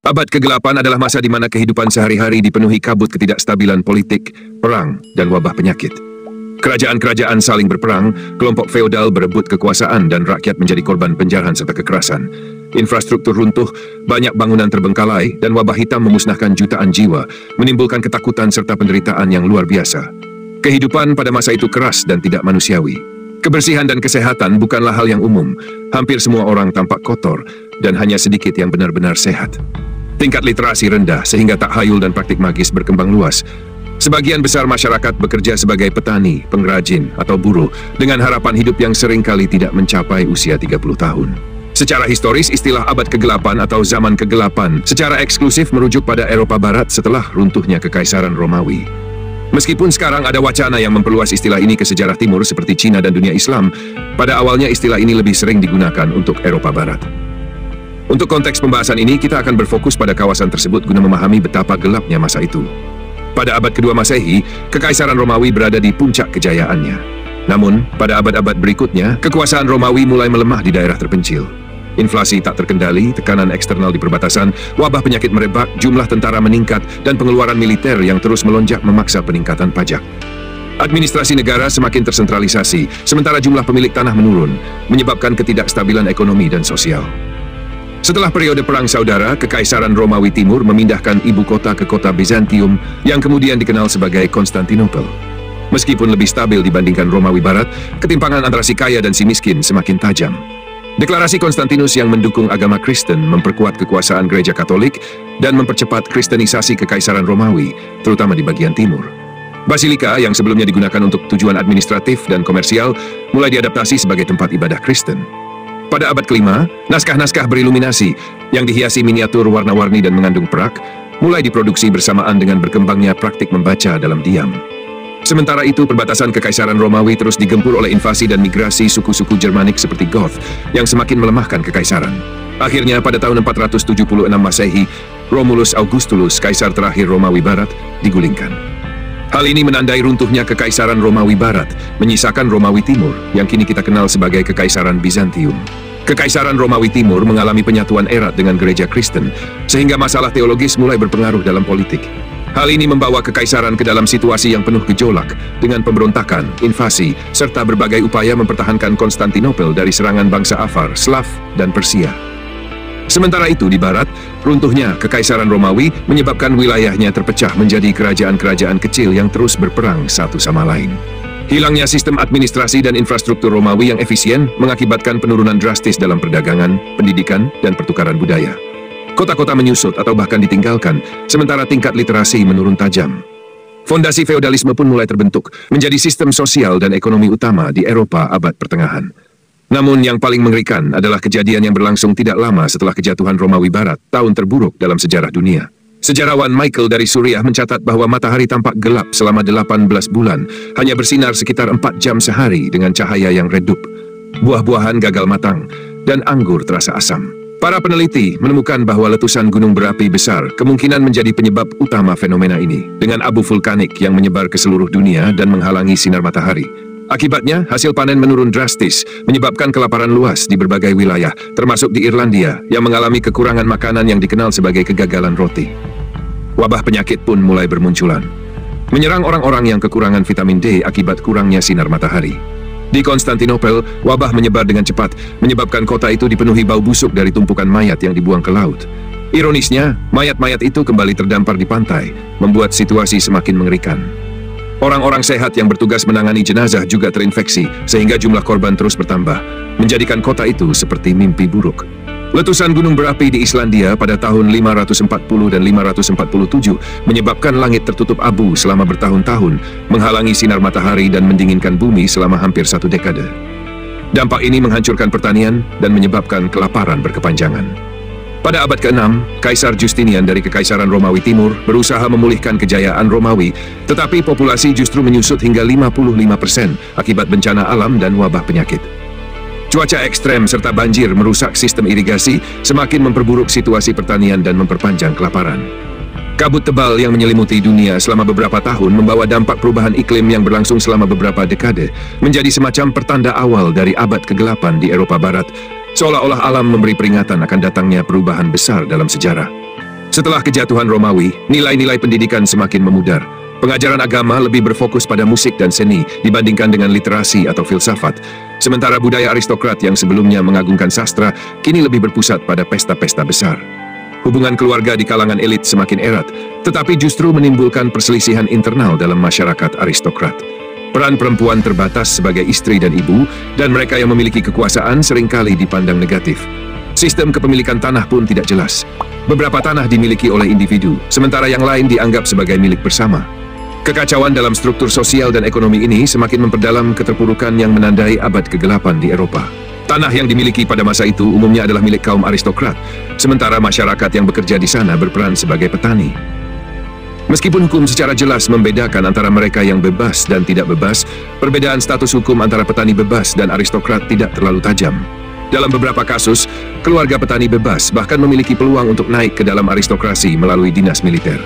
Abad kegelapan adalah masa di mana kehidupan sehari-hari dipenuhi kabut ketidakstabilan politik, perang, dan wabah penyakit. Kerajaan-kerajaan saling berperang, kelompok feodal berebut kekuasaan dan rakyat menjadi korban penjarahan serta kekerasan. Infrastruktur runtuh, banyak bangunan terbengkalai, dan wabah hitam memusnahkan jutaan jiwa, menimbulkan ketakutan serta penderitaan yang luar biasa. Kehidupan pada masa itu keras dan tidak manusiawi. Kebersihan dan kesehatan bukanlah hal yang umum. Hampir semua orang tampak kotor, dan hanya sedikit yang benar-benar sehat. Tingkat literasi rendah sehingga takhayul dan praktik magis berkembang luas. Sebagian besar masyarakat bekerja sebagai petani, pengrajin, atau buruh dengan harapan hidup yang seringkali tidak mencapai usia 30 tahun. Secara historis, istilah abad kegelapan atau zaman kegelapan secara eksklusif merujuk pada Eropa Barat setelah runtuhnya Kekaisaran Romawi. Meskipun sekarang ada wacana yang memperluas istilah ini ke sejarah timur seperti Cina dan dunia Islam, pada awalnya istilah ini lebih sering digunakan untuk Eropa Barat. Untuk konteks pembahasan ini, kita akan berfokus pada kawasan tersebut guna memahami betapa gelapnya masa itu. Pada abad kedua Masehi, Kekaisaran Romawi berada di puncak kejayaannya. Namun, pada abad-abad berikutnya, kekuasaan Romawi mulai melemah di daerah terpencil. Inflasi tak terkendali, tekanan eksternal di perbatasan, wabah penyakit merebak, jumlah tentara meningkat, dan pengeluaran militer yang terus melonjak memaksa peningkatan pajak. Administrasi negara semakin tersentralisasi, sementara jumlah pemilik tanah menurun, menyebabkan ketidakstabilan ekonomi dan sosial. Setelah periode Perang Saudara, Kekaisaran Romawi Timur memindahkan ibu kota ke kota Bizantium yang kemudian dikenal sebagai Konstantinopel. Meskipun lebih stabil dibandingkan Romawi Barat, ketimpangan antara si kaya dan si miskin semakin tajam. Deklarasi Konstantinus yang mendukung agama Kristen memperkuat kekuasaan gereja Katolik dan mempercepat kristenisasi Kekaisaran Romawi, terutama di bagian timur. Basilika yang sebelumnya digunakan untuk tujuan administratif dan komersial mulai diadaptasi sebagai tempat ibadah Kristen. Pada abad kelima, naskah-naskah beriluminasi yang dihiasi miniatur warna-warni dan mengandung perak mulai diproduksi bersamaan dengan berkembangnya praktik membaca dalam diam. Sementara itu, perbatasan Kekaisaran Romawi terus digempur oleh invasi dan migrasi suku-suku Germanik seperti Goth yang semakin melemahkan kekaisaran. Akhirnya, pada tahun 476 Masehi, Romulus Augustulus, kaisar terakhir Romawi Barat, digulingkan. Hal ini menandai runtuhnya Kekaisaran Romawi Barat, menyisakan Romawi Timur, yang kini kita kenal sebagai Kekaisaran Bizantium. Kekaisaran Romawi Timur mengalami penyatuan erat dengan gereja Kristen, sehingga masalah teologis mulai berpengaruh dalam politik. Hal ini membawa kekaisaran ke dalam situasi yang penuh gejolak, dengan pemberontakan, invasi, serta berbagai upaya mempertahankan Konstantinopel dari serangan bangsa Avar, Slav, dan Persia. Sementara itu di barat, runtuhnya Kekaisaran Romawi menyebabkan wilayahnya terpecah menjadi kerajaan-kerajaan kecil yang terus berperang satu sama lain. Hilangnya sistem administrasi dan infrastruktur Romawi yang efisien mengakibatkan penurunan drastis dalam perdagangan, pendidikan, dan pertukaran budaya. Kota-kota menyusut atau bahkan ditinggalkan, sementara tingkat literasi menurun tajam. Fondasi feodalisme pun mulai terbentuk, menjadi sistem sosial dan ekonomi utama di Eropa abad pertengahan. Namun yang paling mengerikan adalah kejadian yang berlangsung tidak lama setelah kejatuhan Romawi Barat, tahun terburuk dalam sejarah dunia. Sejarawan Michael dari Suriah mencatat bahwa matahari tampak gelap selama 18 bulan, hanya bersinar sekitar 4 jam sehari dengan cahaya yang redup. Buah-buahan gagal matang, dan anggur terasa asam. Para peneliti menemukan bahwa letusan gunung berapi besar kemungkinan menjadi penyebab utama fenomena ini, dengan abu vulkanik yang menyebar ke seluruh dunia dan menghalangi sinar matahari. Akibatnya, hasil panen menurun drastis, menyebabkan kelaparan luas di berbagai wilayah, termasuk di Irlandia, yang mengalami kekurangan makanan yang dikenal sebagai kegagalan roti. Wabah penyakit pun mulai bermunculan, menyerang orang-orang yang kekurangan vitamin D akibat kurangnya sinar matahari. Di Konstantinopel, wabah menyebar dengan cepat, menyebabkan kota itu dipenuhi bau busuk dari tumpukan mayat yang dibuang ke laut. Ironisnya, mayat-mayat itu kembali terdampar di pantai, membuat situasi semakin mengerikan. Orang-orang sehat yang bertugas menangani jenazah juga terinfeksi, sehingga jumlah korban terus bertambah, menjadikan kota itu seperti mimpi buruk. Letusan gunung berapi di Islandia pada tahun 540 dan 547 menyebabkan langit tertutup abu selama bertahun-tahun, menghalangi sinar matahari dan mendinginkan bumi selama hampir 1 dekade. Dampak ini menghancurkan pertanian dan menyebabkan kelaparan berkepanjangan. Pada abad ke-6, Kaisar Justinian dari Kekaisaran Romawi Timur berusaha memulihkan kejayaan Romawi, tetapi populasi justru menyusut hingga 55% akibat bencana alam dan wabah penyakit. Cuaca ekstrem serta banjir merusak sistem irigasi, semakin memperburuk situasi pertanian dan memperpanjang kelaparan. Kabut tebal yang menyelimuti dunia selama beberapa tahun membawa dampak perubahan iklim yang berlangsung selama beberapa dekade, menjadi semacam pertanda awal dari abad kegelapan di Eropa Barat, seolah-olah alam memberi peringatan akan datangnya perubahan besar dalam sejarah. Setelah kejatuhan Romawi, nilai-nilai pendidikan semakin memudar. Pengajaran agama lebih berfokus pada musik dan seni dibandingkan dengan literasi atau filsafat. Sementara budaya aristokrat yang sebelumnya mengagungkan sastra, kini lebih berpusat pada pesta-pesta besar. Hubungan keluarga di kalangan elit semakin erat, tetapi justru menimbulkan perselisihan internal dalam masyarakat aristokrat. Peran perempuan terbatas sebagai istri dan ibu, dan mereka yang memiliki kekuasaan seringkali dipandang negatif. Sistem kepemilikan tanah pun tidak jelas. Beberapa tanah dimiliki oleh individu, sementara yang lain dianggap sebagai milik bersama. Kekacauan dalam struktur sosial dan ekonomi ini semakin memperdalam keterpurukan yang menandai abad kegelapan di Eropa. Tanah yang dimiliki pada masa itu umumnya adalah milik kaum aristokrat, sementara masyarakat yang bekerja di sana berperan sebagai petani. Meskipun hukum secara jelas membedakan antara mereka yang bebas dan tidak bebas, perbedaan status hukum antara petani bebas dan aristokrat tidak terlalu tajam. Dalam beberapa kasus, keluarga petani bebas bahkan memiliki peluang untuk naik ke dalam aristokrasi melalui dinas militer.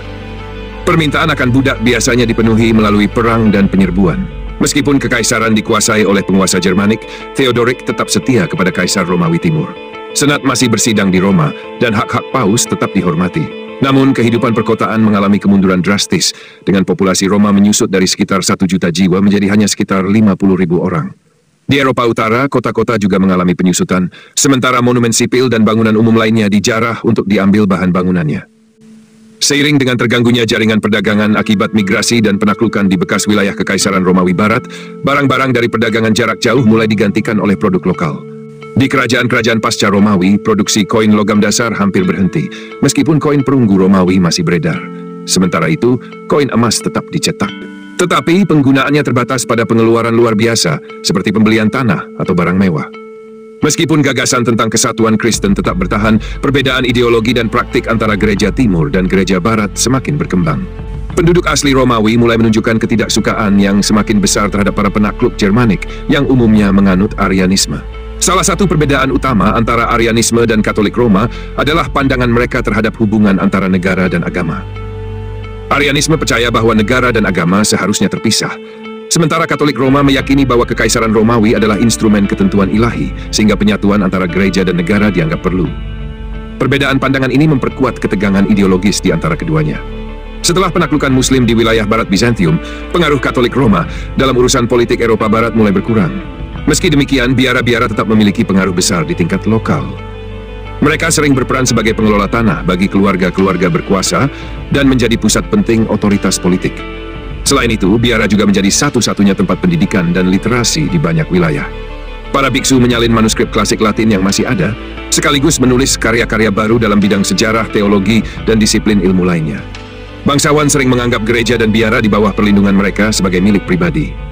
Permintaan akan budak biasanya dipenuhi melalui perang dan penyerbuan. Meskipun kekaisaran dikuasai oleh penguasa Jermanik, Theodoric tetap setia kepada Kaisar Romawi Timur. Senat masih bersidang di Roma, dan hak-hak paus tetap dihormati. Namun, kehidupan perkotaan mengalami kemunduran drastis, dengan populasi Roma menyusut dari sekitar 1 juta jiwa menjadi hanya sekitar 50.000 orang. Di Eropa Utara, kota-kota juga mengalami penyusutan, sementara monumen sipil dan bangunan umum lainnya dijarah untuk diambil bahan bangunannya. Seiring dengan terganggunya jaringan perdagangan akibat migrasi dan penaklukan di bekas wilayah Kekaisaran Romawi Barat, barang-barang dari perdagangan jarak jauh mulai digantikan oleh produk lokal. Di kerajaan-kerajaan pasca Romawi, produksi koin logam dasar hampir berhenti, meskipun koin perunggu Romawi masih beredar. Sementara itu, koin emas tetap dicetak. Tetapi penggunaannya terbatas pada pengeluaran luar biasa, seperti pembelian tanah atau barang mewah. Meskipun gagasan tentang kesatuan Kristen tetap bertahan, perbedaan ideologi dan praktik antara gereja timur dan gereja barat semakin berkembang. Penduduk asli Romawi mulai menunjukkan ketidaksukaan yang semakin besar terhadap para penakluk Jermanik yang umumnya menganut Arianisme. Salah satu perbedaan utama antara Arianisme dan Katolik Roma adalah pandangan mereka terhadap hubungan antara negara dan agama. Arianisme percaya bahwa negara dan agama seharusnya terpisah. Sementara Katolik Roma meyakini bahwa Kekaisaran Romawi adalah instrumen ketentuan ilahi, sehingga penyatuan antara gereja dan negara dianggap perlu. Perbedaan pandangan ini memperkuat ketegangan ideologis di antara keduanya. Setelah penaklukan Muslim di wilayah Barat Bizantium, pengaruh Katolik Roma dalam urusan politik Eropa Barat mulai berkurang. Meski demikian, biara-biara tetap memiliki pengaruh besar di tingkat lokal. Mereka sering berperan sebagai pengelola tanah bagi keluarga-keluarga berkuasa dan menjadi pusat penting otoritas politik. Selain itu, biara juga menjadi satu-satunya tempat pendidikan dan literasi di banyak wilayah. Para biksu menyalin manuskrip klasik Latin yang masih ada, sekaligus menulis karya-karya baru dalam bidang sejarah, teologi, dan disiplin ilmu lainnya. Bangsawan sering menganggap gereja dan biara di bawah perlindungan mereka sebagai milik pribadi.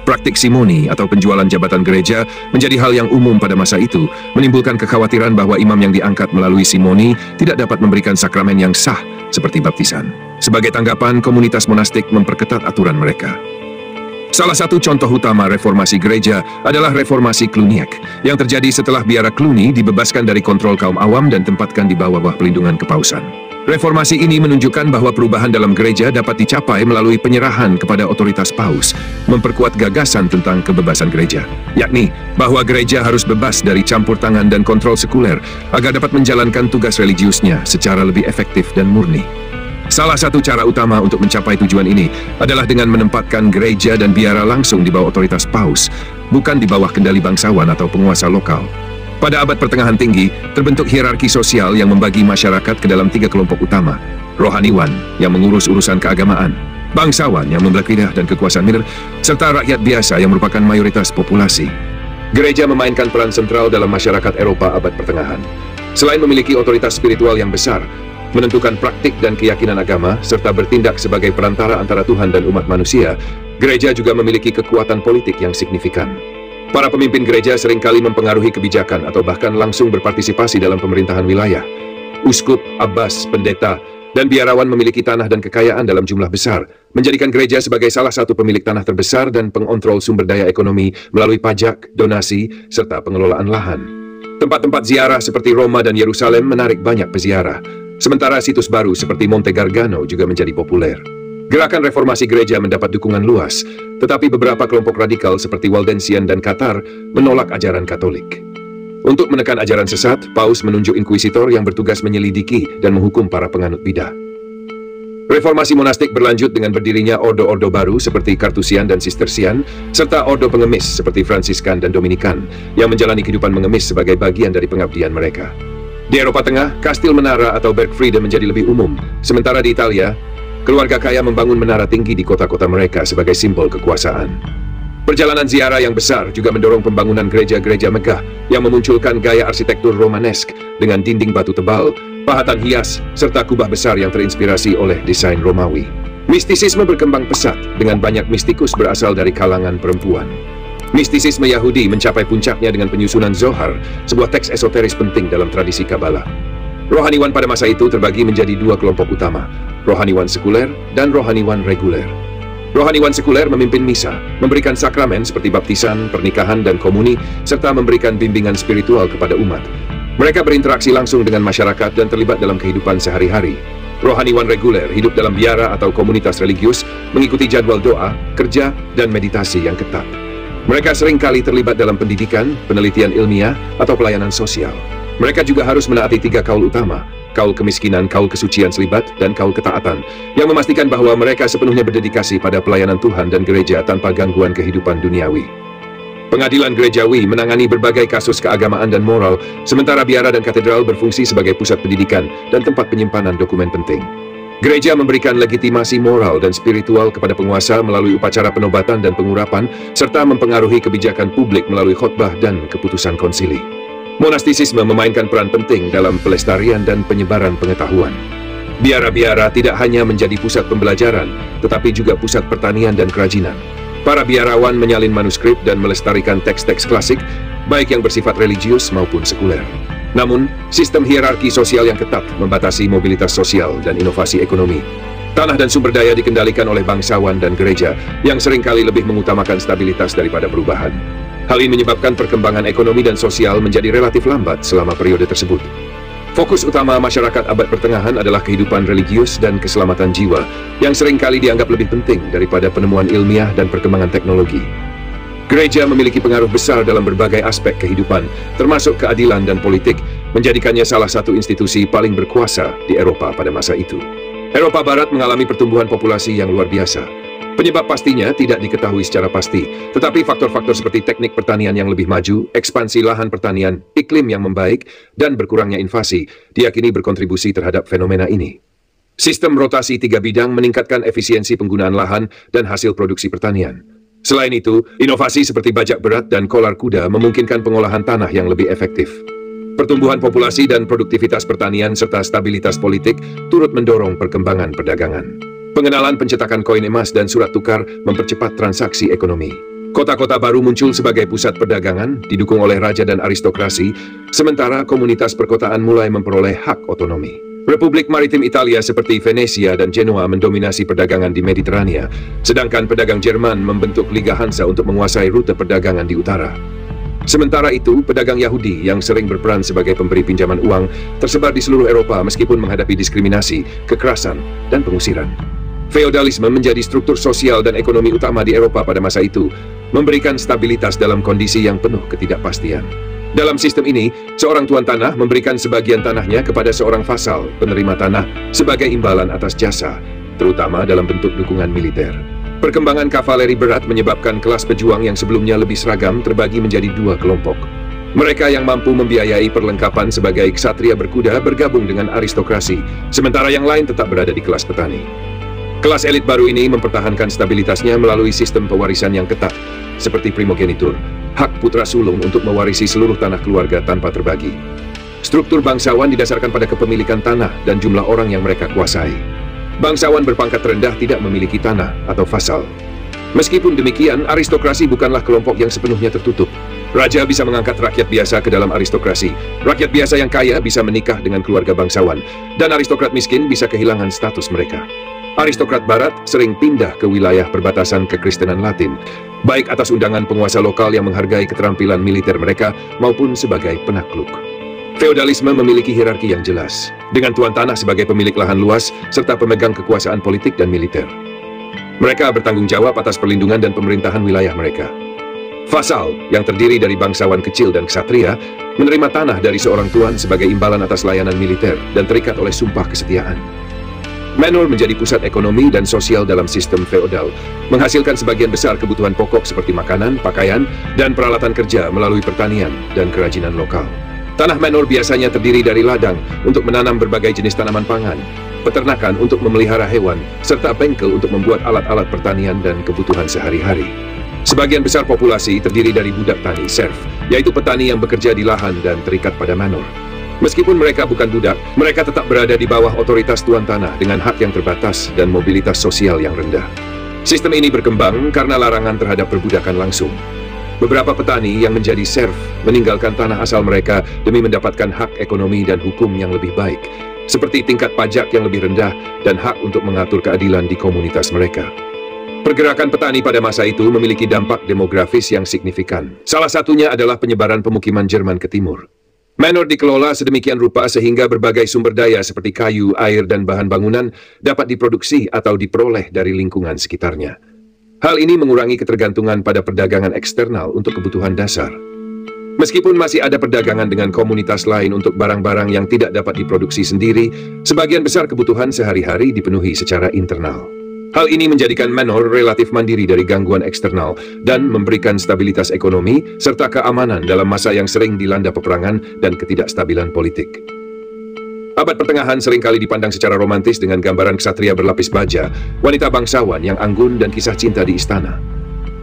Praktik simoni atau penjualan jabatan gereja menjadi hal yang umum pada masa itu, menimbulkan kekhawatiran bahwa imam yang diangkat melalui simoni tidak dapat memberikan sakramen yang sah seperti baptisan. Sebagai tanggapan, komunitas monastik memperketat aturan mereka. Salah satu contoh utama reformasi gereja adalah reformasi Cluniac, yang terjadi setelah biara Cluny dibebaskan dari kontrol kaum awam dan tempatkan di bawah pelindungan kepausan. Reformasi ini menunjukkan bahwa perubahan dalam gereja dapat dicapai melalui penyerahan kepada otoritas paus, memperkuat gagasan tentang kebebasan gereja, yakni bahwa gereja harus bebas dari campur tangan dan kontrol sekuler agar dapat menjalankan tugas religiusnya secara lebih efektif dan murni. Salah satu cara utama untuk mencapai tujuan ini adalah dengan menempatkan gereja dan biara langsung di bawah otoritas paus, bukan di bawah kendali bangsawan atau penguasa lokal. Pada abad pertengahan tinggi, terbentuk hierarki sosial yang membagi masyarakat ke dalam 3 kelompok utama. Rohaniwan, yang mengurus urusan keagamaan, bangsawan yang membelak lidah dan kekuasaan militer, serta rakyat biasa yang merupakan mayoritas populasi. Gereja memainkan peran sentral dalam masyarakat Eropa abad pertengahan. Selain memiliki otoritas spiritual yang besar, menentukan praktik dan keyakinan agama, serta bertindak sebagai perantara antara Tuhan dan umat manusia, gereja juga memiliki kekuatan politik yang signifikan. Para pemimpin gereja seringkali mempengaruhi kebijakan atau bahkan langsung berpartisipasi dalam pemerintahan wilayah. Uskup, abbas, pendeta, dan biarawan memiliki tanah dan kekayaan dalam jumlah besar, menjadikan gereja sebagai salah satu pemilik tanah terbesar dan pengontrol sumber daya ekonomi melalui pajak, donasi, serta pengelolaan lahan. Tempat-tempat ziarah seperti Roma dan Yerusalem menarik banyak peziarah, sementara situs baru seperti Monte Gargano juga menjadi populer. Gerakan reformasi gereja mendapat dukungan luas, tetapi beberapa kelompok radikal seperti Waldensian dan Qatar menolak ajaran Katolik. Untuk menekan ajaran sesat, Paus menunjuk inkuisitor yang bertugas menyelidiki dan menghukum para penganut bidah. Reformasi monastik berlanjut dengan berdirinya ordo-ordo baru seperti Kartusian dan Sistersian, serta ordo pengemis seperti Fransiskan dan Dominikan, yang menjalani kehidupan mengemis sebagai bagian dari pengabdian mereka. Di Eropa Tengah, kastil menara atau Bergfriede menjadi lebih umum, sementara di Italia, keluarga kaya membangun menara tinggi di kota-kota mereka sebagai simbol kekuasaan. Perjalanan ziarah yang besar juga mendorong pembangunan gereja-gereja megah yang memunculkan gaya arsitektur Romanesk dengan dinding batu tebal, pahatan hias, serta kubah besar yang terinspirasi oleh desain Romawi. Mistisisme berkembang pesat dengan banyak mistikus berasal dari kalangan perempuan. Mistisisme Yahudi mencapai puncaknya dengan penyusunan Zohar, sebuah teks esoteris penting dalam tradisi Kabbalah. Rohaniwan pada masa itu terbagi menjadi dua kelompok utama, rohaniwan sekuler dan rohaniwan reguler. Rohaniwan sekuler memimpin misa, memberikan sakramen seperti baptisan, pernikahan, dan komuni, serta memberikan bimbingan spiritual kepada umat. Mereka berinteraksi langsung dengan masyarakat dan terlibat dalam kehidupan sehari-hari. Rohaniwan reguler hidup dalam biara atau komunitas religius, mengikuti jadwal doa, kerja, dan meditasi yang ketat. Mereka seringkali terlibat dalam pendidikan, penelitian ilmiah, atau pelayanan sosial. Mereka juga harus menaati 3 kaul utama, kaul kemiskinan, kaul kesucian selibat, dan kaul ketaatan, yang memastikan bahwa mereka sepenuhnya berdedikasi pada pelayanan Tuhan dan gereja tanpa gangguan kehidupan duniawi. Pengadilan gerejawi menangani berbagai kasus keagamaan dan moral, sementara biara dan katedral berfungsi sebagai pusat pendidikan dan tempat penyimpanan dokumen penting. Gereja memberikan legitimasi moral dan spiritual kepada penguasa melalui upacara penobatan dan pengurapan, serta mempengaruhi kebijakan publik melalui khotbah dan keputusan konsili. Monastisisme memainkan peran penting dalam pelestarian dan penyebaran pengetahuan. Biara-biara tidak hanya menjadi pusat pembelajaran, tetapi juga pusat pertanian dan kerajinan. Para biarawan menyalin manuskrip dan melestarikan teks-teks klasik, baik yang bersifat religius maupun sekuler. Namun, sistem hierarki sosial yang ketat membatasi mobilitas sosial dan inovasi ekonomi. Tanah dan sumber daya dikendalikan oleh bangsawan dan gereja, yang seringkali lebih mengutamakan stabilitas daripada perubahan. Hal ini menyebabkan perkembangan ekonomi dan sosial menjadi relatif lambat selama periode tersebut. Fokus utama masyarakat abad pertengahan adalah kehidupan religius dan keselamatan jiwa, yang seringkali dianggap lebih penting daripada penemuan ilmiah dan perkembangan teknologi. Gereja memiliki pengaruh besar dalam berbagai aspek kehidupan, termasuk keadilan dan politik, menjadikannya salah satu institusi paling berkuasa di Eropa pada masa itu. Eropa Barat mengalami pertumbuhan populasi yang luar biasa. Penyebab pastinya tidak diketahui secara pasti, tetapi faktor-faktor seperti teknik pertanian yang lebih maju, ekspansi lahan pertanian, iklim yang membaik, dan berkurangnya invasi diyakini berkontribusi terhadap fenomena ini. Sistem rotasi 3 bidang meningkatkan efisiensi penggunaan lahan dan hasil produksi pertanian. Selain itu, inovasi seperti bajak berat dan kolar kuda memungkinkan pengolahan tanah yang lebih efektif. Pertumbuhan populasi dan produktivitas pertanian serta stabilitas politik turut mendorong perkembangan perdagangan. Pengenalan pencetakan koin emas dan surat tukar mempercepat transaksi ekonomi. Kota-kota baru muncul sebagai pusat perdagangan, didukung oleh raja dan aristokrasi, sementara komunitas perkotaan mulai memperoleh hak otonomi. Republik Maritim Italia seperti Venesia dan Genoa mendominasi perdagangan di Mediterania, sedangkan pedagang Jerman membentuk Liga Hansa untuk menguasai rute perdagangan di utara. Sementara itu, pedagang Yahudi yang sering berperan sebagai pemberi pinjaman uang tersebar di seluruh Eropa meskipun menghadapi diskriminasi, kekerasan, dan pengusiran. Feodalisme menjadi struktur sosial dan ekonomi utama di Eropa pada masa itu, memberikan stabilitas dalam kondisi yang penuh ketidakpastian. Dalam sistem ini, seorang tuan tanah memberikan sebagian tanahnya kepada seorang vasal, penerima tanah, sebagai imbalan atas jasa, terutama dalam bentuk dukungan militer. Perkembangan kavaleri berat menyebabkan kelas pejuang yang sebelumnya lebih seragam terbagi menjadi 2 kelompok. Mereka yang mampu membiayai perlengkapan sebagai ksatria berkuda bergabung dengan aristokrasi, sementara yang lain tetap berada di kelas petani. Kelas elit baru ini mempertahankan stabilitasnya melalui sistem pewarisan yang ketat, seperti primogenitur, hak putra sulung untuk mewarisi seluruh tanah keluarga tanpa terbagi. Struktur bangsawan didasarkan pada kepemilikan tanah dan jumlah orang yang mereka kuasai. Bangsawan berpangkat rendah tidak memiliki tanah atau vasal. Meskipun demikian, aristokrasi bukanlah kelompok yang sepenuhnya tertutup. Raja bisa mengangkat rakyat biasa ke dalam aristokrasi. Rakyat biasa yang kaya bisa menikah dengan keluarga bangsawan, dan aristokrat miskin bisa kehilangan status mereka. Aristokrat Barat sering pindah ke wilayah perbatasan kekristenan Latin, baik atas undangan penguasa lokal yang menghargai keterampilan militer mereka maupun sebagai penakluk. Feodalisme memiliki hierarki yang jelas, dengan tuan tanah sebagai pemilik lahan luas serta pemegang kekuasaan politik dan militer. Mereka bertanggung jawab atas perlindungan dan pemerintahan wilayah mereka. Fasal, yang terdiri dari bangsawan kecil dan ksatria, menerima tanah dari seorang tuan sebagai imbalan atas layanan militer dan terikat oleh sumpah kesetiaan. Manor menjadi pusat ekonomi dan sosial dalam sistem feodal, menghasilkan sebagian besar kebutuhan pokok seperti makanan, pakaian, dan peralatan kerja melalui pertanian dan kerajinan lokal. Tanah manor biasanya terdiri dari ladang untuk menanam berbagai jenis tanaman pangan, peternakan untuk memelihara hewan, serta bengkel untuk membuat alat-alat pertanian dan kebutuhan sehari-hari. Sebagian besar populasi terdiri dari budak tani, serf, yaitu petani yang bekerja di lahan dan terikat pada manor. Meskipun mereka bukan budak, mereka tetap berada di bawah otoritas tuan tanah dengan hak yang terbatas dan mobilitas sosial yang rendah. Sistem ini berkembang karena larangan terhadap perbudakan langsung. Beberapa petani yang menjadi serf meninggalkan tanah asal mereka demi mendapatkan hak ekonomi dan hukum yang lebih baik, seperti tingkat pajak yang lebih rendah dan hak untuk mengatur keadilan di komunitas mereka. Pergerakan petani pada masa itu memiliki dampak demografis yang signifikan. Salah satunya adalah penyebaran pemukiman Jerman ke timur. Manor dikelola sedemikian rupa sehingga berbagai sumber daya seperti kayu, air, dan bahan bangunan dapat diproduksi atau diperoleh dari lingkungan sekitarnya. Hal ini mengurangi ketergantungan pada perdagangan eksternal untuk kebutuhan dasar. Meskipun masih ada perdagangan dengan komunitas lain untuk barang-barang yang tidak dapat diproduksi sendiri, sebagian besar kebutuhan sehari-hari dipenuhi secara internal. Hal ini menjadikan manor relatif mandiri dari gangguan eksternal dan memberikan stabilitas ekonomi serta keamanan dalam masa yang sering dilanda peperangan dan ketidakstabilan politik. Abad pertengahan seringkali dipandang secara romantis dengan gambaran ksatria berlapis baja, wanita bangsawan yang anggun dan kisah cinta di istana.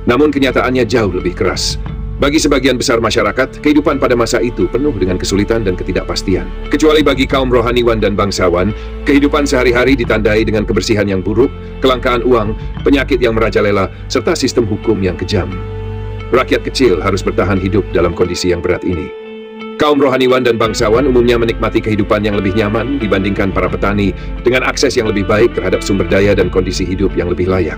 Namun kenyataannya jauh lebih keras. Bagi sebagian besar masyarakat, kehidupan pada masa itu penuh dengan kesulitan dan ketidakpastian. Kecuali bagi kaum rohaniwan dan bangsawan, kehidupan sehari-hari ditandai dengan kebersihan yang buruk, kelangkaan uang, penyakit yang merajalela, serta sistem hukum yang kejam. Rakyat kecil harus bertahan hidup dalam kondisi yang berat ini. Kaum rohaniwan dan bangsawan umumnya menikmati kehidupan yang lebih nyaman dibandingkan para petani dengan akses yang lebih baik terhadap sumber daya dan kondisi hidup yang lebih layak.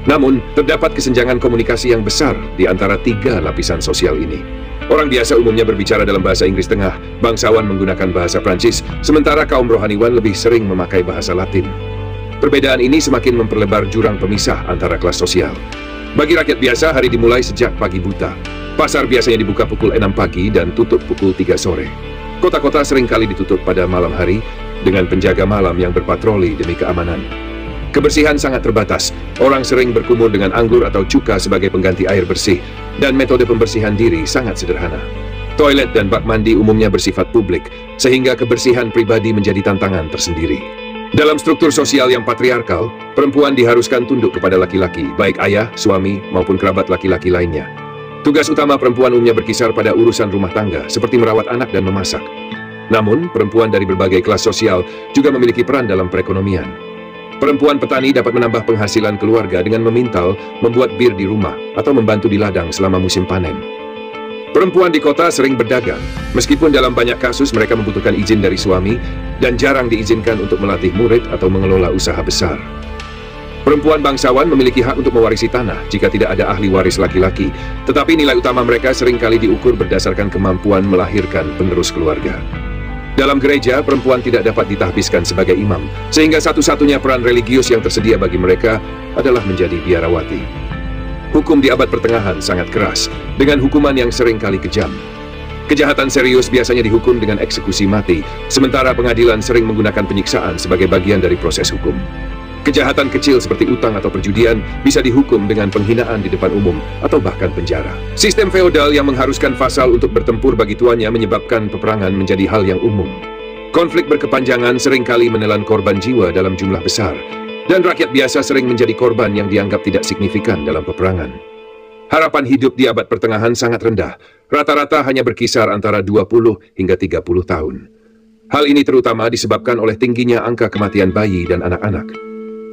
Namun, terdapat kesenjangan komunikasi yang besar di antara tiga lapisan sosial ini. Orang biasa umumnya berbicara dalam bahasa Inggris Tengah, bangsawan menggunakan bahasa Prancis, sementara kaum rohaniwan lebih sering memakai bahasa Latin. Perbedaan ini semakin memperlebar jurang pemisah antara kelas sosial. Bagi rakyat biasa, hari dimulai sejak pagi buta. Pasar biasanya dibuka pukul 6 pagi dan tutup pukul 3 sore. Kota-kota seringkali ditutup pada malam hari dengan penjaga malam yang berpatroli demi keamanan. Kebersihan sangat terbatas. Orang sering berkumur dengan anggur atau cuka sebagai pengganti air bersih, dan metode pembersihan diri sangat sederhana. Toilet dan bak mandi umumnya bersifat publik, sehingga kebersihan pribadi menjadi tantangan tersendiri. Dalam struktur sosial yang patriarkal, perempuan diharuskan tunduk kepada laki-laki, baik ayah, suami, maupun kerabat laki-laki lainnya. Tugas utama perempuan umumnya berkisar pada urusan rumah tangga, seperti merawat anak dan memasak. Namun, perempuan dari berbagai kelas sosial juga memiliki peran dalam perekonomian. Perempuan petani dapat menambah penghasilan keluarga dengan memintal, membuat bir di rumah, atau membantu di ladang selama musim panen. Perempuan di kota sering berdagang, meskipun dalam banyak kasus mereka membutuhkan izin dari suami dan jarang diizinkan untuk melatih murid atau mengelola usaha besar. Perempuan bangsawan memiliki hak untuk mewarisi tanah jika tidak ada ahli waris laki-laki, tetapi nilai utama mereka seringkali diukur berdasarkan kemampuan melahirkan penerus keluarga. Dalam gereja, perempuan tidak dapat ditahbiskan sebagai imam, sehingga satu-satunya peran religius yang tersedia bagi mereka adalah menjadi biarawati. Hukum di abad pertengahan sangat keras, dengan hukuman yang seringkali kejam. Kejahatan serius biasanya dihukum dengan eksekusi mati, sementara pengadilan sering menggunakan penyiksaan sebagai bagian dari proses hukum. Kejahatan kecil seperti utang atau perjudian bisa dihukum dengan penghinaan di depan umum atau bahkan penjara. Sistem feodal yang mengharuskan vasal untuk bertempur bagi tuannya menyebabkan peperangan menjadi hal yang umum. Konflik berkepanjangan seringkali menelan korban jiwa dalam jumlah besar, dan rakyat biasa sering menjadi korban yang dianggap tidak signifikan dalam peperangan. Harapan hidup di abad pertengahan sangat rendah, rata-rata hanya berkisar antara 20 hingga 30 tahun. Hal ini terutama disebabkan oleh tingginya angka kematian bayi dan anak-anak.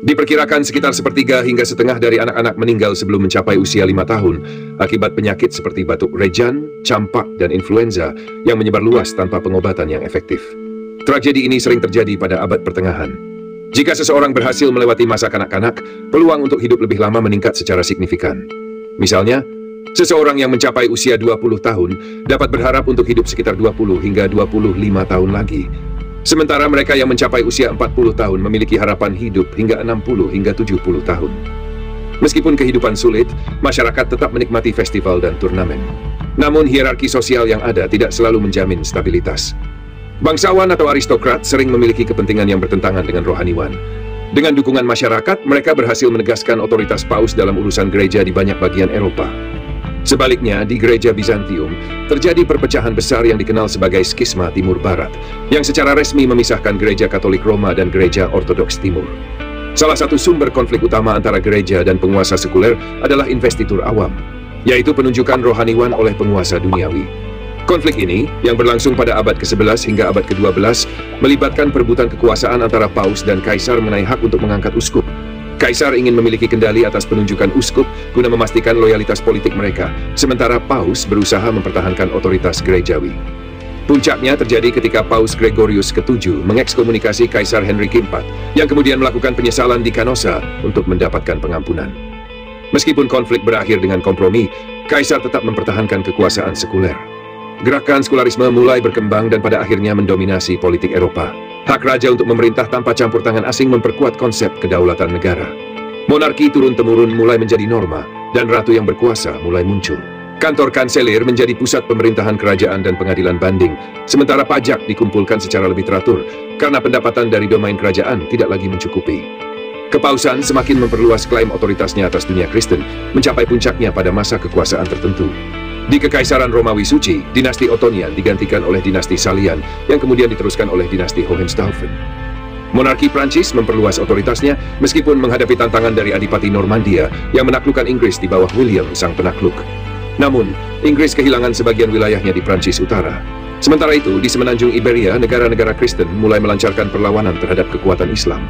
Diperkirakan sekitar sepertiga hingga setengah dari anak-anak meninggal sebelum mencapai usia 5 tahun akibat penyakit seperti batuk rejan, campak, dan influenza yang menyebar luas tanpa pengobatan yang efektif. Tragedi ini sering terjadi pada abad pertengahan. Jika seseorang berhasil melewati masa kanak-kanak, peluang untuk hidup lebih lama meningkat secara signifikan. Misalnya, seseorang yang mencapai usia 20 tahun dapat berharap untuk hidup sekitar 20 hingga 25 tahun lagi. Sementara mereka yang mencapai usia 40 tahun memiliki harapan hidup hingga 60 hingga 70 tahun. Meskipun kehidupan sulit, masyarakat tetap menikmati festival dan turnamen. Namun hierarki sosial yang ada tidak selalu menjamin stabilitas. Bangsawan atau aristokrat sering memiliki kepentingan yang bertentangan dengan rohaniwan. Dengan dukungan masyarakat, mereka berhasil menegaskan otoritas paus dalam urusan gereja di banyak bagian Eropa. Sebaliknya, di gereja Bizantium, terjadi perpecahan besar yang dikenal sebagai skisma Timur Barat, yang secara resmi memisahkan gereja Katolik Roma dan gereja Ortodoks Timur. Salah satu sumber konflik utama antara gereja dan penguasa sekuler adalah investitur awam, yaitu penunjukan rohaniwan oleh penguasa duniawi. Konflik ini, yang berlangsung pada abad ke-11 hingga abad ke-12, melibatkan perebutan kekuasaan antara paus dan kaisar mengenai hak untuk mengangkat uskup. Kaisar ingin memiliki kendali atas penunjukan uskup guna memastikan loyalitas politik mereka, sementara paus berusaha mempertahankan otoritas gerejawi. Puncaknya terjadi ketika Paus Gregorius ke-7 mengekskomunikasi Kaisar Henry IV, yang kemudian melakukan penyesalan di Canossa untuk mendapatkan pengampunan. Meskipun konflik berakhir dengan kompromi, Kaisar tetap mempertahankan kekuasaan sekuler. Gerakan sekularisme mulai berkembang dan pada akhirnya mendominasi politik Eropa. Hak raja untuk memerintah tanpa campur tangan asing memperkuat konsep kedaulatan negara. Monarki turun-temurun mulai menjadi norma, dan ratu yang berkuasa mulai muncul. Kantor kanselir menjadi pusat pemerintahan kerajaan dan pengadilan banding, sementara pajak dikumpulkan secara lebih teratur, karena pendapatan dari domain kerajaan tidak lagi mencukupi. Kepausan semakin memperluas klaim otoritasnya atas dunia Kristen, mencapai puncaknya pada masa kekuasaan tertentu. Di Kekaisaran Romawi Suci, dinasti Ottonian digantikan oleh dinasti Salian, yang kemudian diteruskan oleh dinasti Hohenstaufen. Monarki Prancis memperluas otoritasnya, meskipun menghadapi tantangan dari Adipati Normandia, yang menaklukkan Inggris di bawah William sang penakluk. Namun, Inggris kehilangan sebagian wilayahnya di Prancis Utara. Sementara itu, di semenanjung Iberia, negara-negara Kristen mulai melancarkan perlawanan terhadap kekuatan Islam.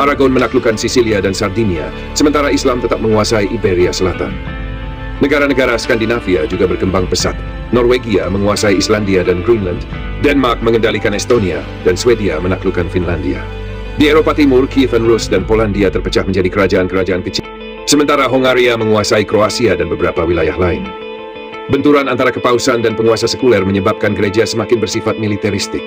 Aragon menaklukkan Sisilia dan Sardinia, sementara Islam tetap menguasai Iberia Selatan. Negara-negara Skandinavia juga berkembang pesat. Norwegia menguasai Islandia dan Greenland, Denmark mengendalikan Estonia, dan Swedia menaklukkan Finlandia. Di Eropa Timur, Kievan Rus dan Polandia terpecah menjadi kerajaan-kerajaan kecil, sementara Hongaria menguasai Kroasia dan beberapa wilayah lain. Benturan antara kepausan dan penguasa sekuler menyebabkan gereja semakin bersifat militeristik.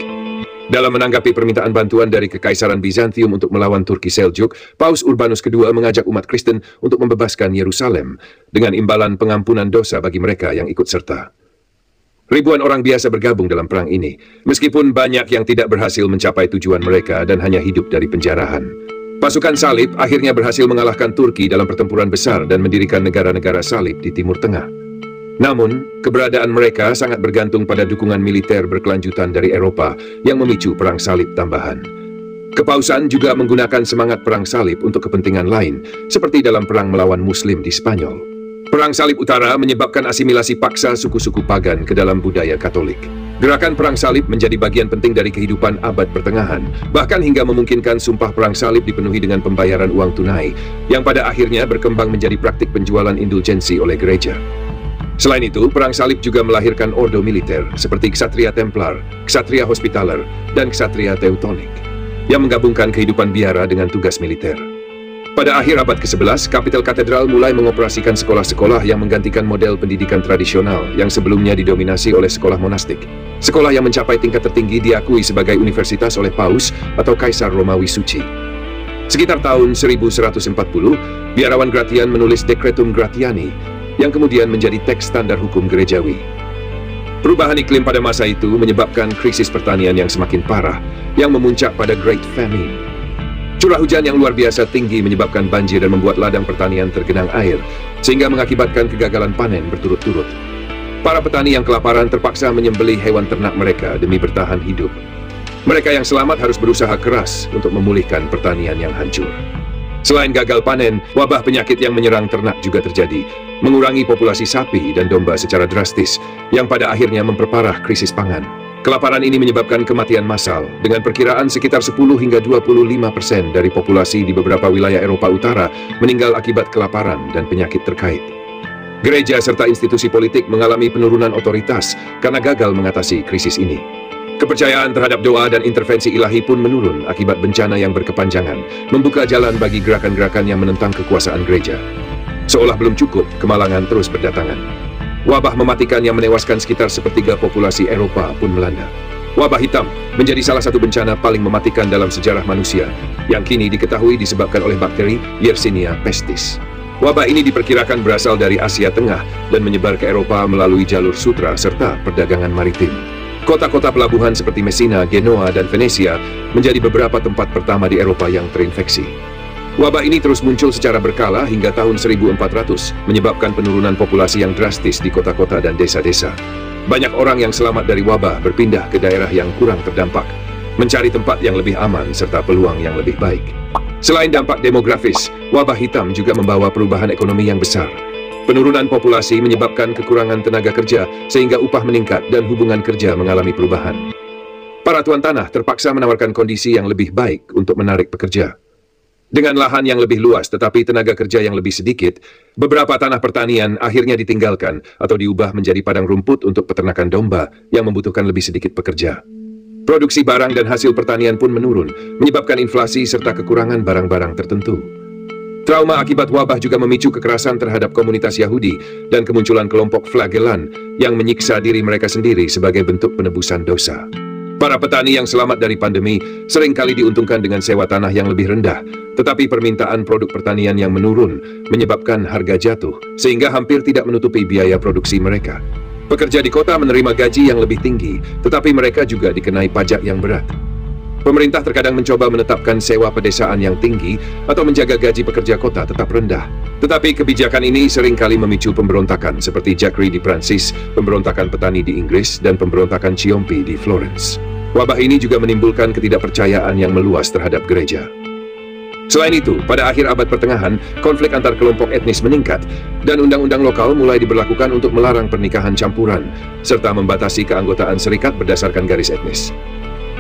Dalam menanggapi permintaan bantuan dari Kekaisaran Bizantium untuk melawan Turki Seljuk, Paus Urbanus II mengajak umat Kristen untuk membebaskan Yerusalem dengan imbalan pengampunan dosa bagi mereka yang ikut serta. Ribuan orang biasa bergabung dalam perang ini, meskipun banyak yang tidak berhasil mencapai tujuan mereka dan hanya hidup dari penjarahan. Pasukan salib akhirnya berhasil mengalahkan Turki dalam pertempuran besar dan mendirikan negara-negara salib di Timur Tengah. Namun, keberadaan mereka sangat bergantung pada dukungan militer berkelanjutan dari Eropa yang memicu perang salib tambahan. Kepausan juga menggunakan semangat perang salib untuk kepentingan lain, seperti dalam perang melawan Muslim di Spanyol. Perang Salib Utara menyebabkan asimilasi paksa suku-suku pagan ke dalam budaya Katolik. Gerakan perang salib menjadi bagian penting dari kehidupan abad pertengahan, bahkan hingga memungkinkan sumpah perang salib dipenuhi dengan pembayaran uang tunai, yang pada akhirnya berkembang menjadi praktik penjualan indulgensi oleh gereja. Selain itu, perang salib juga melahirkan ordo militer seperti Ksatria Templar, Ksatria Hospitaller, dan Ksatria Teutonik, yang menggabungkan kehidupan biara dengan tugas militer. Pada akhir abad ke-11, Kapitel Katedral mulai mengoperasikan sekolah-sekolah yang menggantikan model pendidikan tradisional yang sebelumnya didominasi oleh sekolah monastik. Sekolah yang mencapai tingkat tertinggi diakui sebagai universitas oleh Paus atau Kaisar Romawi Suci. Sekitar tahun 1140, biarawan Gratian menulis Decretum Gratiani, yang kemudian menjadi teks standar hukum gerejawi. Perubahan iklim pada masa itu menyebabkan krisis pertanian yang semakin parah, yang memuncak pada Great Famine. Curah hujan yang luar biasa tinggi menyebabkan banjir dan membuat ladang pertanian tergenang air, sehingga mengakibatkan kegagalan panen berturut-turut. Para petani yang kelaparan terpaksa menyembelih hewan ternak mereka demi bertahan hidup. Mereka yang selamat harus berusaha keras untuk memulihkan pertanian yang hancur. Selain gagal panen, wabah penyakit yang menyerang ternak juga terjadi, mengurangi populasi sapi dan domba secara drastis, yang pada akhirnya memperparah krisis pangan. Kelaparan ini menyebabkan kematian massal, dengan perkiraan sekitar 10 hingga 25% dari populasi di beberapa wilayah Eropa Utara meninggal akibat kelaparan dan penyakit terkait. Gereja serta institusi politik mengalami penurunan otoritas karena gagal mengatasi krisis ini. Kepercayaan terhadap doa dan intervensi ilahi pun menurun akibat bencana yang berkepanjangan, membuka jalan bagi gerakan-gerakan yang menentang kekuasaan gereja. Seolah belum cukup, kemalangan terus berdatangan. Wabah mematikan yang menewaskan sekitar sepertiga populasi Eropa pun melanda. Wabah hitam menjadi salah satu bencana paling mematikan dalam sejarah manusia, yang kini diketahui disebabkan oleh bakteri Yersinia pestis. Wabah ini diperkirakan berasal dari Asia Tengah dan menyebar ke Eropa melalui jalur sutra serta perdagangan maritim. Kota-kota pelabuhan seperti Messina, Genoa, dan Venesia menjadi beberapa tempat pertama di Eropa yang terinfeksi. Wabah ini terus muncul secara berkala hingga tahun 1400, menyebabkan penurunan populasi yang drastis di kota-kota dan desa-desa. Banyak orang yang selamat dari wabah berpindah ke daerah yang kurang terdampak, mencari tempat yang lebih aman serta peluang yang lebih baik. Selain dampak demografis, wabah hitam juga membawa perubahan ekonomi yang besar. Penurunan populasi menyebabkan kekurangan tenaga kerja sehingga upah meningkat dan hubungan kerja mengalami perubahan. Para tuan tanah terpaksa menawarkan kondisi yang lebih baik untuk menarik pekerja. Dengan lahan yang lebih luas tetapi tenaga kerja yang lebih sedikit, beberapa tanah pertanian akhirnya ditinggalkan atau diubah menjadi padang rumput untuk peternakan domba yang membutuhkan lebih sedikit pekerja. Produksi barang dan hasil pertanian pun menurun, menyebabkan inflasi serta kekurangan barang-barang tertentu. Trauma akibat wabah juga memicu kekerasan terhadap komunitas Yahudi dan kemunculan kelompok flagelan yang menyiksa diri mereka sendiri sebagai bentuk penebusan dosa. Para petani yang selamat dari pandemi seringkali diuntungkan dengan sewa tanah yang lebih rendah, tetapi permintaan produk pertanian yang menurun menyebabkan harga jatuh, sehingga hampir tidak menutupi biaya produksi mereka. Pekerja di kota menerima gaji yang lebih tinggi, tetapi mereka juga dikenai pajak yang berat. Pemerintah terkadang mencoba menetapkan sewa pedesaan yang tinggi atau menjaga gaji pekerja kota tetap rendah. Tetapi kebijakan ini seringkali memicu pemberontakan seperti Jacques di Prancis, pemberontakan petani di Inggris, dan pemberontakan Ciompi di Florence. Wabah ini juga menimbulkan ketidakpercayaan yang meluas terhadap gereja. Selain itu, pada akhir abad pertengahan, konflik antar kelompok etnis meningkat, dan undang-undang lokal mulai diberlakukan untuk melarang pernikahan campuran, serta membatasi keanggotaan serikat berdasarkan garis etnis.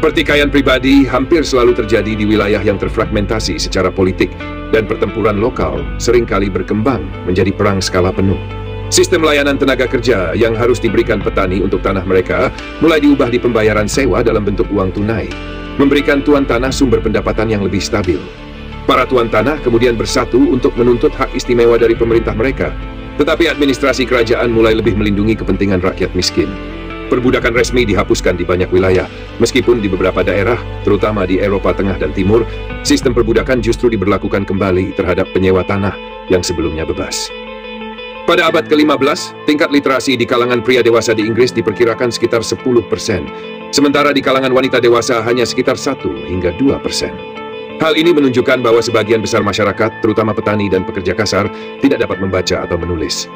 Pertikaian pribadi hampir selalu terjadi di wilayah yang terfragmentasi secara politik, dan pertempuran lokal seringkali berkembang menjadi perang skala penuh. Sistem layanan tenaga kerja yang harus diberikan petani untuk tanah mereka mulai diubah di pembayaran sewa dalam bentuk uang tunai, memberikan tuan tanah sumber pendapatan yang lebih stabil. Para tuan tanah kemudian bersatu untuk menuntut hak istimewa dari pemerintah mereka, tetapi administrasi kerajaan mulai lebih melindungi kepentingan rakyat miskin. Perbudakan resmi dihapuskan di banyak wilayah, meskipun di beberapa daerah, terutama di Eropa Tengah dan Timur, sistem perbudakan justru diberlakukan kembali terhadap penyewa tanah yang sebelumnya bebas. Pada abad ke-15, tingkat literasi di kalangan pria dewasa di Inggris diperkirakan sekitar 10%, sementara di kalangan wanita dewasa hanya sekitar 1 hingga 2%. Hal ini menunjukkan bahwa sebagian besar masyarakat, terutama petani dan pekerja kasar, tidak dapat membaca atau menulis.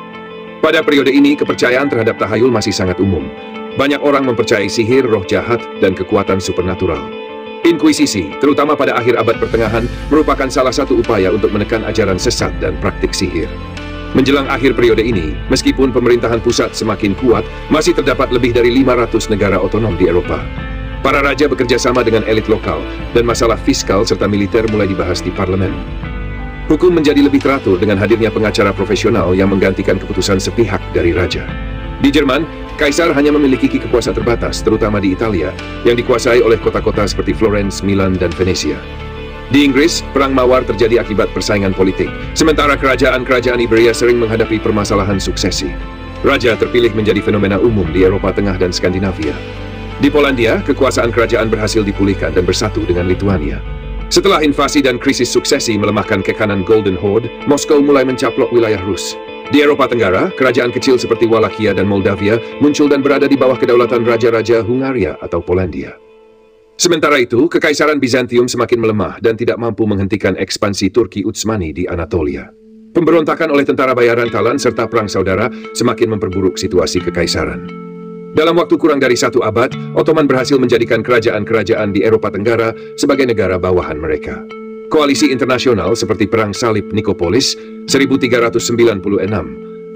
Pada periode ini, kepercayaan terhadap tahayul masih sangat umum. Banyak orang mempercayai sihir, roh jahat, dan kekuatan supernatural. Inkuisisi, terutama pada akhir abad pertengahan, merupakan salah satu upaya untuk menekan ajaran sesat dan praktik sihir. Menjelang akhir periode ini, meskipun pemerintahan pusat semakin kuat, masih terdapat lebih dari 500 negara otonom di Eropa. Para raja bekerja sama dengan elit lokal, dan masalah fiskal serta militer mulai dibahas di parlemen. Hukum menjadi lebih teratur dengan hadirnya pengacara profesional yang menggantikan keputusan sepihak dari raja. Di Jerman, kaisar hanya memiliki kekuasaan terbatas, terutama di Italia, yang dikuasai oleh kota-kota seperti Florence, Milan, dan Venesia. Di Inggris, perang mawar terjadi akibat persaingan politik, sementara kerajaan-kerajaan Iberia sering menghadapi permasalahan suksesi. Raja terpilih menjadi fenomena umum di Eropa Tengah dan Skandinavia. Di Polandia, kekuasaan kerajaan berhasil dipulihkan dan bersatu dengan Lithuania. Setelah invasi dan krisis suksesi melemahkan kekanan Golden Horde, Moskow mulai mencaplok wilayah Rus. Di Eropa Tenggara, kerajaan kecil seperti Walakia dan Moldavia muncul dan berada di bawah kedaulatan raja-raja Hungaria atau Polandia. Sementara itu, kekaisaran Bizantium semakin melemah dan tidak mampu menghentikan ekspansi Turki Utsmani di Anatolia. Pemberontakan oleh tentara bayaran Talan serta perang saudara semakin memperburuk situasi kekaisaran. Dalam waktu kurang dari 1 abad, Ottoman berhasil menjadikan kerajaan-kerajaan di Eropa Tenggara sebagai negara bawahan mereka. Koalisi internasional seperti Perang Salib Nikopolis 1396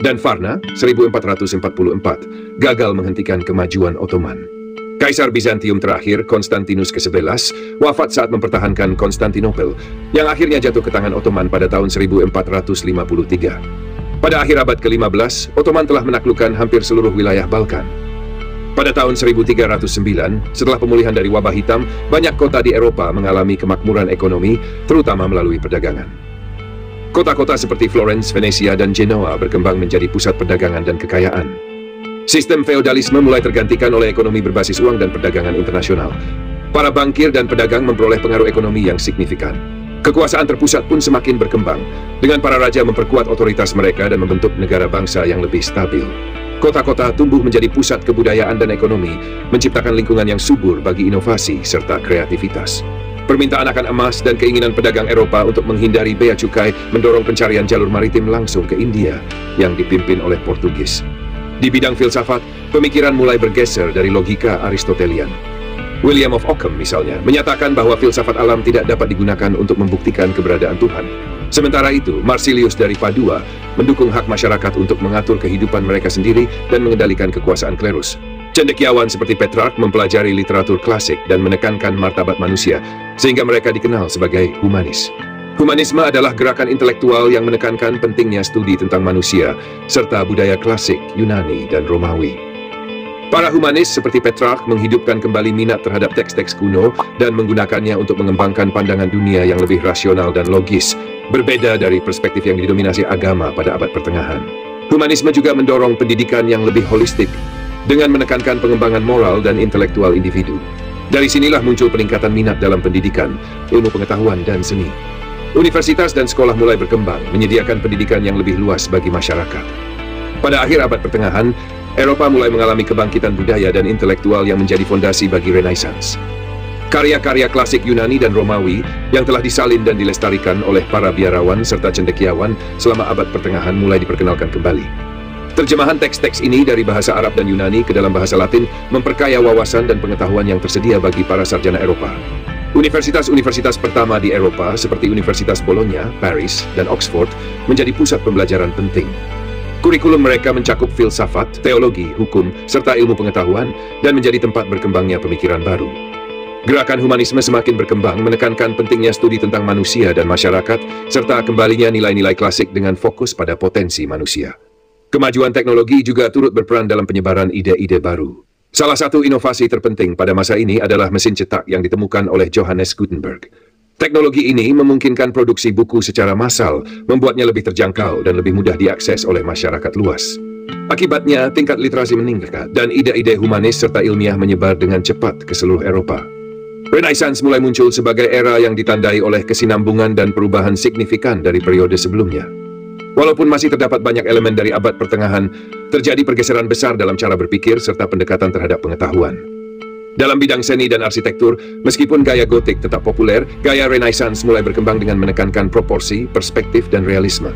dan Varna 1444 gagal menghentikan kemajuan Ottoman. Kaisar Bizantium terakhir, Konstantinus ke-11, wafat saat mempertahankan Konstantinopel, yang akhirnya jatuh ke tangan Ottoman pada tahun 1453. Pada akhir abad ke-15, Ottoman telah menaklukkan hampir seluruh wilayah Balkan. Pada tahun 1309, setelah pemulihan dari wabah hitam, banyak kota di Eropa mengalami kemakmuran ekonomi, terutama melalui perdagangan. Kota-kota seperti Florence, Venesia, dan Genoa berkembang menjadi pusat perdagangan dan kekayaan. Sistem feodalisme mulai tergantikan oleh ekonomi berbasis uang dan perdagangan internasional. Para bankir dan pedagang memperoleh pengaruh ekonomi yang signifikan. Kekuasaan terpusat pun semakin berkembang, dengan para raja memperkuat otoritas mereka dan membentuk negara bangsa yang lebih stabil. Kota-kota tumbuh menjadi pusat kebudayaan dan ekonomi, menciptakan lingkungan yang subur bagi inovasi serta kreativitas. Permintaan akan emas dan keinginan pedagang Eropa untuk menghindari bea cukai mendorong pencarian jalur maritim langsung ke India yang dipimpin oleh Portugis. Di bidang filsafat, pemikiran mulai bergeser dari logika Aristotelian. William of Ockham misalnya menyatakan bahwa filsafat alam tidak dapat digunakan untuk membuktikan keberadaan Tuhan. Sementara itu, Marsilius dari Padua mendukung hak masyarakat untuk mengatur kehidupan mereka sendiri dan mengendalikan kekuasaan klerus. Cendekiawan seperti Petrarch mempelajari literatur klasik dan menekankan martabat manusia, sehingga mereka dikenal sebagai humanis. Humanisme adalah gerakan intelektual yang menekankan pentingnya studi tentang manusia, serta budaya klasik, Yunani, dan Romawi. Para humanis seperti Petrarch menghidupkan kembali minat terhadap teks-teks kuno dan menggunakannya untuk mengembangkan pandangan dunia yang lebih rasional dan logis, berbeda dari perspektif yang didominasi agama pada abad pertengahan. Humanisme juga mendorong pendidikan yang lebih holistik, dengan menekankan pengembangan moral dan intelektual individu. Dari sinilah muncul peningkatan minat dalam pendidikan, ilmu pengetahuan, dan seni. Universitas dan sekolah mulai berkembang, menyediakan pendidikan yang lebih luas bagi masyarakat. Pada akhir abad pertengahan, Eropa mulai mengalami kebangkitan budaya dan intelektual yang menjadi fondasi bagi Renaissance. Karya-karya klasik Yunani dan Romawi yang telah disalin dan dilestarikan oleh para biarawan serta cendekiawan selama abad pertengahan mulai diperkenalkan kembali. Terjemahan teks-teks ini dari bahasa Arab dan Yunani ke dalam bahasa Latin memperkaya wawasan dan pengetahuan yang tersedia bagi para sarjana Eropa. Universitas-universitas pertama di Eropa seperti Universitas Bologna, Paris, dan Oxford menjadi pusat pembelajaran penting. Kurikulum mereka mencakup filsafat, teologi, hukum, serta ilmu pengetahuan dan menjadi tempat berkembangnya pemikiran baru. Gerakan humanisme semakin berkembang menekankan pentingnya studi tentang manusia dan masyarakat, serta kembalinya nilai-nilai klasik dengan fokus pada potensi manusia. Kemajuan teknologi juga turut berperan dalam penyebaran ide-ide baru. Salah satu inovasi terpenting pada masa ini adalah mesin cetak yang ditemukan oleh Johannes Gutenberg. Teknologi ini memungkinkan produksi buku secara massal, membuatnya lebih terjangkau dan lebih mudah diakses oleh masyarakat luas. Akibatnya, tingkat literasi meningkat dan ide-ide humanis serta ilmiah menyebar dengan cepat ke seluruh Eropa. Renaissance mulai muncul sebagai era yang ditandai oleh kesinambungan dan perubahan signifikan dari periode sebelumnya. Walaupun masih terdapat banyak elemen dari abad pertengahan, terjadi pergeseran besar dalam cara berpikir serta pendekatan terhadap pengetahuan. Dalam bidang seni dan arsitektur, meskipun gaya gotik tetap populer, gaya Renaissance mulai berkembang dengan menekankan proporsi, perspektif, dan realisme.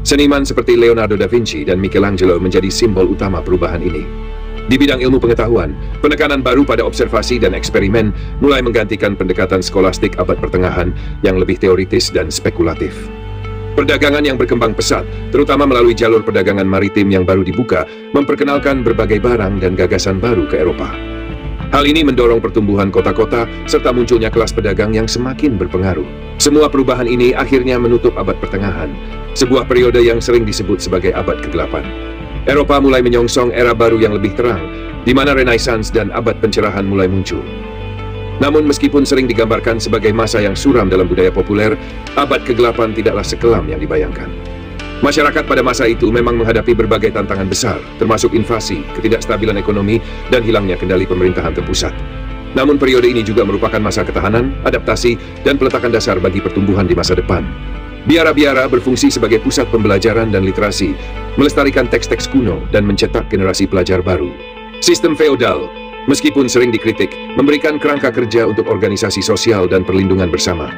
Seniman seperti Leonardo da Vinci dan Michelangelo menjadi simbol utama perubahan ini. Di bidang ilmu pengetahuan, penekanan baru pada observasi dan eksperimen mulai menggantikan pendekatan skolastik abad pertengahan yang lebih teoritis dan spekulatif. Perdagangan yang berkembang pesat, terutama melalui jalur perdagangan maritim yang baru dibuka, memperkenalkan berbagai barang dan gagasan baru ke Eropa. Hal ini mendorong pertumbuhan kota-kota serta munculnya kelas pedagang yang semakin berpengaruh. Semua perubahan ini akhirnya menutup abad pertengahan, sebuah periode yang sering disebut sebagai abad ke-8. Eropa mulai menyongsong era baru yang lebih terang, di mana Renaissance dan abad pencerahan mulai muncul. Namun meskipun sering digambarkan sebagai masa yang suram dalam budaya populer, abad ke-8 tidaklah sekelam yang dibayangkan. Masyarakat pada masa itu memang menghadapi berbagai tantangan besar, termasuk invasi, ketidakstabilan ekonomi, dan hilangnya kendali pemerintahan terpusat. Namun periode ini juga merupakan masa ketahanan, adaptasi, dan peletakan dasar bagi pertumbuhan di masa depan. Biara-biara berfungsi sebagai pusat pembelajaran dan literasi, melestarikan teks-teks kuno dan mencetak generasi pelajar baru. Sistem feodal, meskipun sering dikritik, memberikan kerangka kerja untuk organisasi sosial dan perlindungan bersama.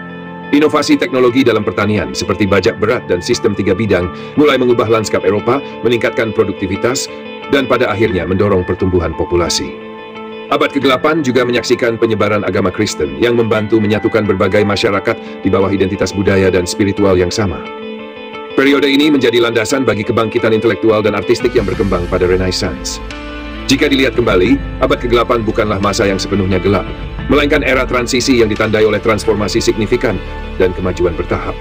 Inovasi teknologi dalam pertanian seperti bajak berat dan sistem 3 bidang mulai mengubah lanskap Eropa, meningkatkan produktivitas, dan pada akhirnya mendorong pertumbuhan populasi. Abad ke-8 juga menyaksikan penyebaran agama Kristen yang membantu menyatukan berbagai masyarakat di bawah identitas budaya dan spiritual yang sama. Periode ini menjadi landasan bagi kebangkitan intelektual dan artistik yang berkembang pada Renaissance. Jika dilihat kembali, abad ke-8 bukanlah masa yang sepenuhnya gelap, melainkan era transisi yang ditandai oleh transformasi signifikan dan kemajuan bertahap.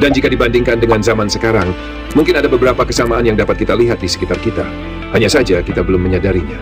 Dan jika dibandingkan dengan zaman sekarang, mungkin ada beberapa kesamaan yang dapat kita lihat di sekitar kita. Hanya saja kita belum menyadarinya.